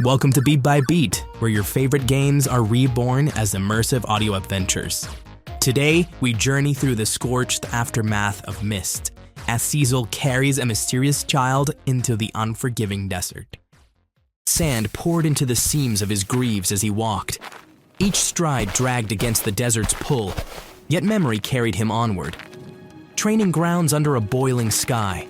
Welcome to Beat by Beat, where your favorite games are reborn as immersive audio adventures. Today, we journey through the scorched aftermath of mist, as Cecil carries a mysterious child into the unforgiving desert. Sand poured into the seams of his greaves as he walked. Each stride dragged against the desert's pull, yet memory carried him onward. Training grounds under a boiling sky.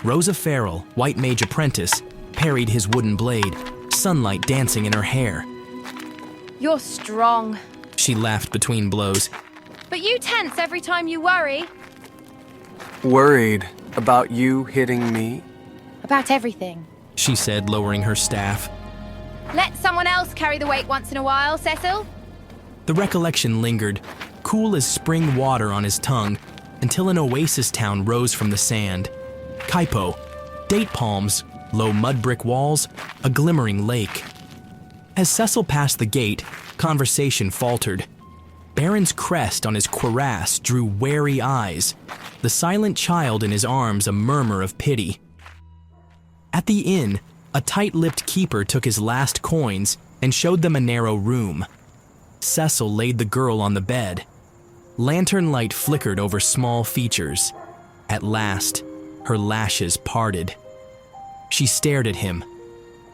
Rosa Farrell, White Mage Apprentice, parried his wooden blade, sunlight dancing in her hair. You're strong. She laughed between blows. But you tense every time you worry. Worried about you hitting me? About everything. She said, lowering her staff. Let someone else carry the weight once in a while, Cecil. The recollection lingered, cool as spring water on his tongue, until an oasis town rose from the sand. Kaipo, date palms, low mud brick walls, a glimmering lake. As Cecil passed the gate, conversation faltered. Baron's crest on his cuirass drew wary eyes, the silent child in his arms a murmur of pity. At the inn, a tight-lipped keeper took his last coins and showed them a narrow room. Cecil laid the girl on the bed. Lantern light flickered over small features. At last, her lashes parted. She stared at him,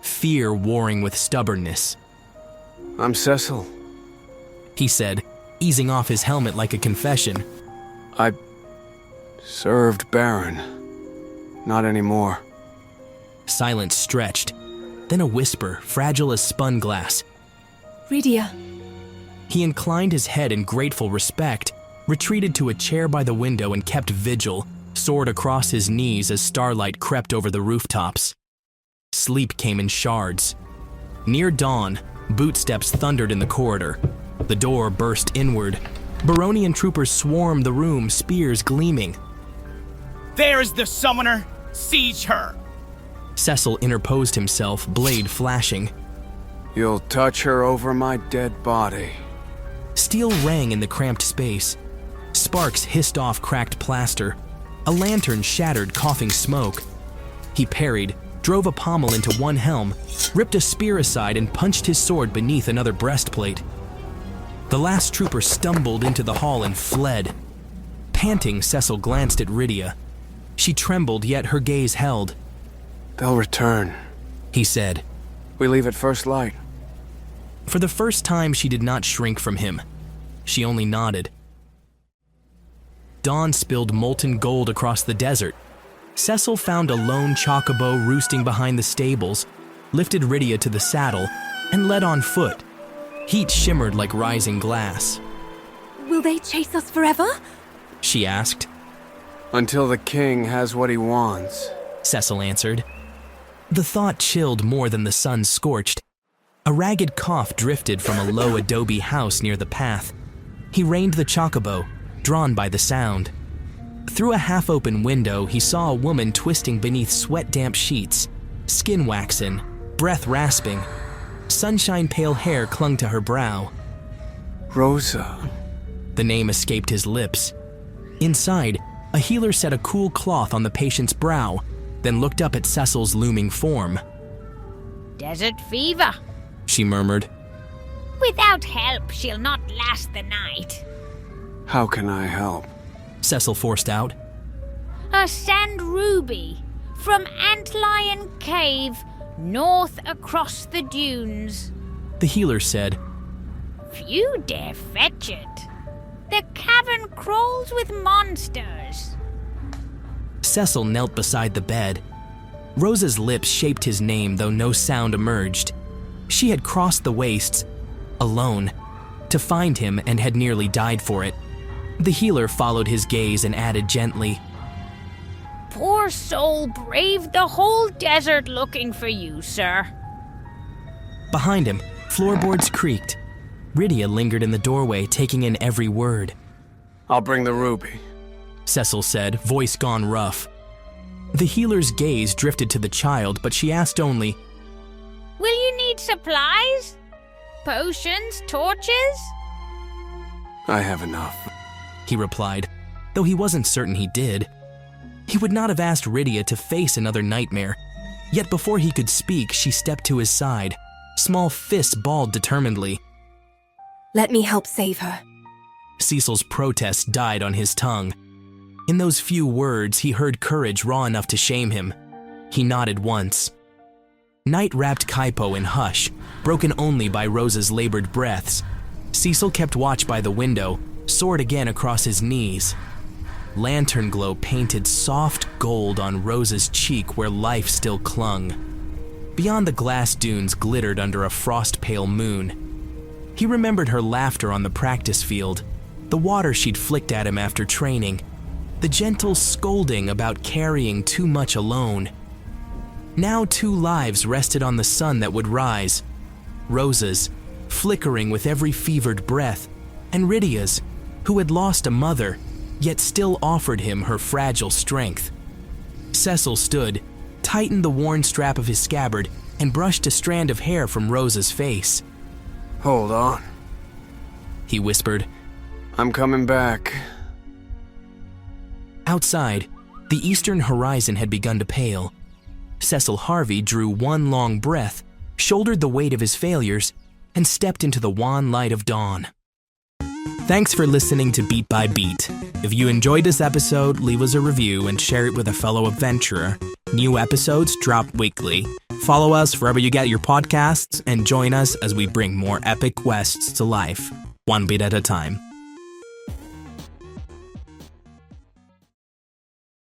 fear warring with stubbornness. I'm Cecil. He said, easing off his helmet like a confession. I served Baron. Not anymore. Silence stretched, then a whisper, fragile as spun glass. Rydia. He inclined his head in grateful respect, retreated to a chair by the window and kept vigil, sword across his knees as starlight crept over the rooftops. Sleep came in shards. Near dawn, bootsteps thundered in the corridor. The door burst inward. Baronian troopers swarmed the room, spears gleaming. There is the summoner! Siege her! Cecil interposed himself, blade flashing. You'll touch her over my dead body. Steel rang in the cramped space. Sparks hissed off cracked plaster. A lantern shattered, coughing smoke. He parried, drove a pommel into one helm, ripped a spear aside and punched his sword beneath another breastplate. The last trooper stumbled into the hall and fled. Panting, Cecil glanced at Rydia. She trembled, yet her gaze held. They'll return, he said. We leave at first light. For the first time, she did not shrink from him. She only nodded. Dawn spilled molten gold across the desert. Cecil found a lone chocobo roosting behind the stables, lifted Rydia to the saddle, and led on foot. Heat shimmered like rising glass. Will they chase us forever? She asked. Until the king has what he wants, Cecil answered. The thought chilled more than the sun scorched. A ragged cough drifted from a low adobe house near the path. He reined the chocobo, drawn by the sound. Through a half-open window, he saw a woman twisting beneath sweat-damp sheets, skin waxen, breath rasping. Sunshine-pale hair clung to her brow. Rosa. The name escaped his lips. Inside, a healer set a cool cloth on the patient's brow, then looked up at Cecil's looming form. Desert fever, she murmured. Without help, she'll not last the night. How can I help? Cecil forced out. A sand ruby from Antlion Cave, north across the dunes. The healer said. Few dare fetch it. The cavern crawls with monsters. Cecil knelt beside the bed. Rosa's lips shaped his name, though no sound emerged. She had crossed the wastes, alone, to find him and had nearly died for it. The healer followed his gaze and added gently, Poor soul braved the whole desert looking for you, sir. Behind him, floorboards creaked. Rydia lingered in the doorway, taking in every word. I'll bring the ruby, Cecil said, voice gone rough. The healer's gaze drifted to the child, but she asked only, Will you need supplies? Potions, torches? I have enough, he replied, though he wasn't certain he did. He would not have asked Rydia to face another nightmare, yet before he could speak, she stepped to his side, small fists balled determinedly. Let me help save her. Cecil's protest died on his tongue. In those few words, he heard courage raw enough to shame him. He nodded once. Night wrapped Kaipo in hush, broken only by Rose's labored breaths. Cecil kept watch by the window, sword again across his knees. Lantern glow painted soft gold on Rose's cheek where life still clung. Beyond the glass dunes glittered under a frost-pale moon. He remembered her laughter on the practice field, the water she'd flicked at him after training, the gentle scolding about carrying too much alone. Now 2 lives rested on the sun that would rise. Rose's, flickering with every fevered breath, and Rydia's, who had lost a mother, yet still offered him her fragile strength. Cecil stood, tightened the worn strap of his scabbard, and brushed a strand of hair from Rose's face. Hold on. He whispered. I'm coming back. Outside, the eastern horizon had begun to pale. Cecil Harvey drew one long breath, shouldered the weight of his failures, and stepped into the wan light of dawn. Thanks for listening to Beat by Beat. If you enjoyed this episode, leave us a review and share it with a fellow adventurer. New episodes drop weekly. Follow us wherever you get your podcasts and join us as we bring more epic quests to life, one beat at a time.